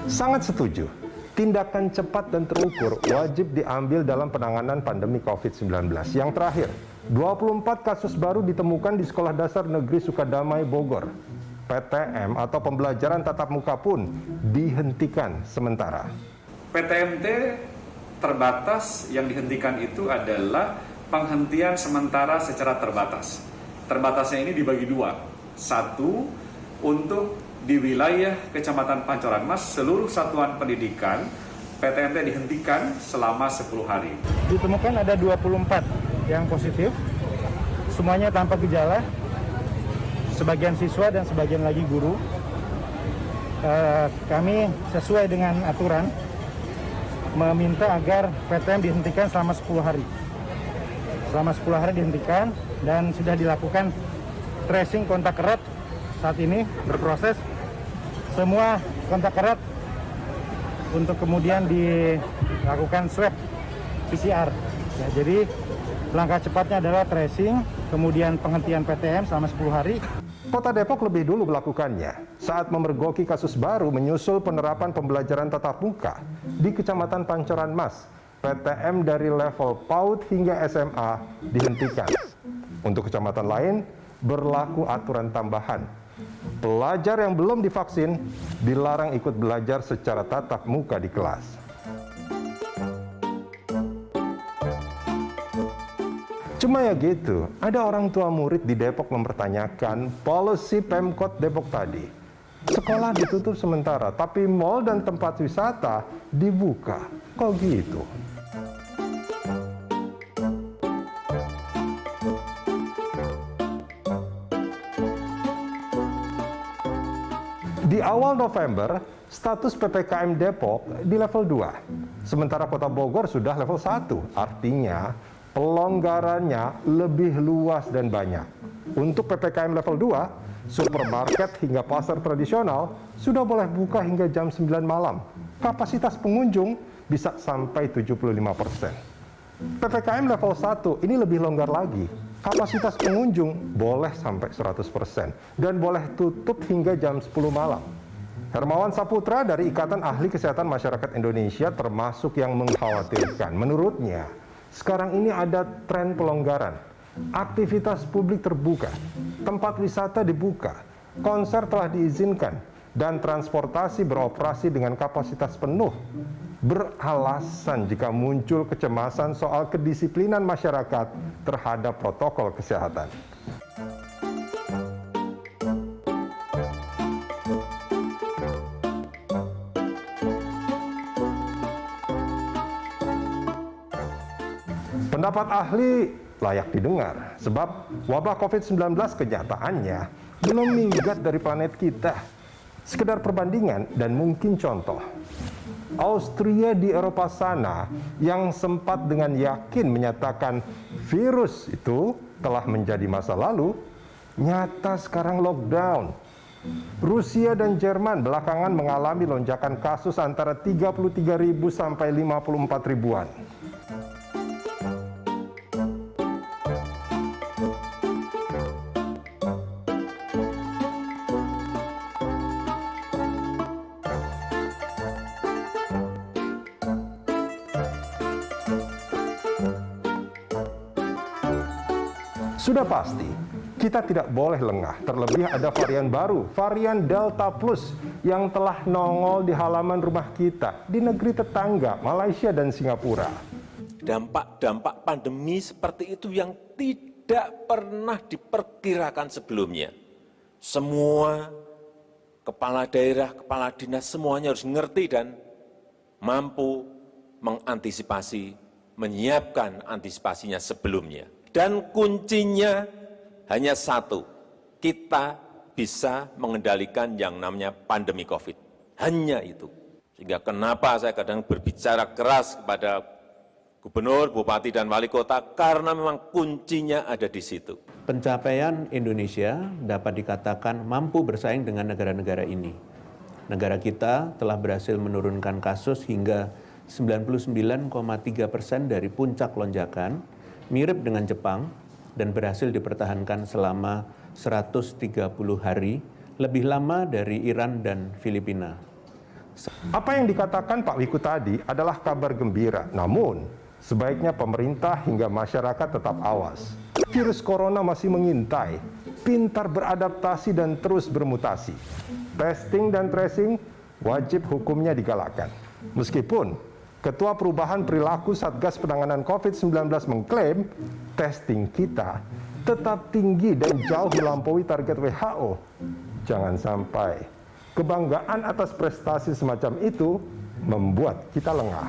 Sangat setuju. Tindakan cepat dan terukur wajib diambil dalam penanganan pandemi COVID-19. Yang terakhir, 24 kasus baru ditemukan di Sekolah Dasar Negeri Sukadamai, Bogor. PTM atau pembelajaran tatap muka pun dihentikan sementara. PTMT terbatas yang dihentikan itu adalah penghentian sementara secara terbatas. Terbatasnya ini dibagi dua. Satu, untuk di wilayah Kecamatan Pancoran Mas, seluruh satuan pendidikan PTMT dihentikan selama 10 hari. Ditemukan ada 24 yang positif, semuanya tanpa gejala, sebagian siswa dan sebagian lagi guru. Kami sesuai dengan aturan meminta agar PTM dihentikan selama 10 hari. Selama 10 hari dihentikan dan sudah dilakukan tracing kontak erat. Saat ini berproses semua kontak erat untuk kemudian dilakukan swab PCR. Ya, jadi langkah cepatnya adalah tracing, kemudian penghentian PTM selama 10 hari. Kota Depok lebih dulu melakukannya saat memergoki kasus baru menyusul penerapan pembelajaran tatap muka di Kecamatan Pancoran Mas. PTM dari level PAUD hingga SMA dihentikan. Untuk kecamatan lain berlaku aturan tambahan. Pelajar yang belum divaksin dilarang ikut belajar secara tatap muka di kelas. Cuma ya gitu, ada orang tua murid di Depok mempertanyakan policy Pemkot Depok tadi. Sekolah ditutup sementara, tapi mal dan tempat wisata dibuka. Kok gitu? Di awal November, status PPKM Depok di level 2. Sementara Kota Bogor sudah level 1. Artinya, pelonggarannya lebih luas dan banyak. Untuk PPKM level 2, supermarket hingga pasar tradisional sudah boleh buka hingga jam 9 malam. Kapasitas pengunjung bisa sampai 75%. PPKM level 1 ini lebih longgar lagi. Kapasitas pengunjung boleh sampai 100% dan boleh tutup hingga jam 10 malam. Hermawan Saputra dari Ikatan Ahli Kesehatan Masyarakat Indonesia termasuk yang mengkhawatirkan. Menurutnya, sekarang ini ada tren pelonggaran. Aktivitas publik terbuka, tempat wisata dibuka, konser telah diizinkan, dan transportasi beroperasi dengan kapasitas penuh. Beralasan jika muncul kecemasan soal kedisiplinan masyarakat terhadap protokol kesehatan. Pendapat ahli layak didengar, sebab wabah COVID-19 kenyataannya belum minggat dari planet kita. Sekedar perbandingan dan mungkin contoh. Austria di Eropa sana yang sempat dengan yakin menyatakan virus itu telah menjadi masa lalu, nyata sekarang lockdown. Rusia dan Jerman belakangan mengalami lonjakan kasus antara 33.000 sampai 54 ribuan. Sudah pasti, kita tidak boleh lengah. Terlebih ada varian baru, varian Delta Plus, yang telah nongol di halaman rumah kita, di negeri tetangga, Malaysia dan Singapura. Dampak-dampak pandemi seperti itu yang tidak pernah diperkirakan sebelumnya. Semua kepala daerah, kepala dinas, semuanya harus ngerti dan mampu mengantisipasi, menyiapkan antisipasinya sebelumnya. Dan kuncinya hanya satu, kita bisa mengendalikan yang namanya pandemi COVID. Hanya itu. Sehingga kenapa saya kadang berbicara keras kepada gubernur, bupati, dan wali kota, karena memang kuncinya ada di situ. Pencapaian Indonesia dapat dikatakan mampu bersaing dengan negara-negara ini. Negara kita telah berhasil menurunkan kasus hingga 99,3% dari puncak lonjakan, mirip dengan Jepang, dan berhasil dipertahankan selama 130 hari, lebih lama dari Iran dan Filipina. Apa yang dikatakan Pak Wiku tadi adalah kabar gembira. Namun, sebaiknya pemerintah hingga masyarakat tetap awas. Virus corona masih mengintai, pintar beradaptasi dan terus bermutasi. Testing dan tracing wajib hukumnya digalakkan. Meskipun Ketua Perubahan Perilaku Satgas Penanganan COVID-19 mengklaim testing kita tetap tinggi dan jauh melampaui target WHO. Jangan sampai kebanggaan atas prestasi semacam itu membuat kita lengah.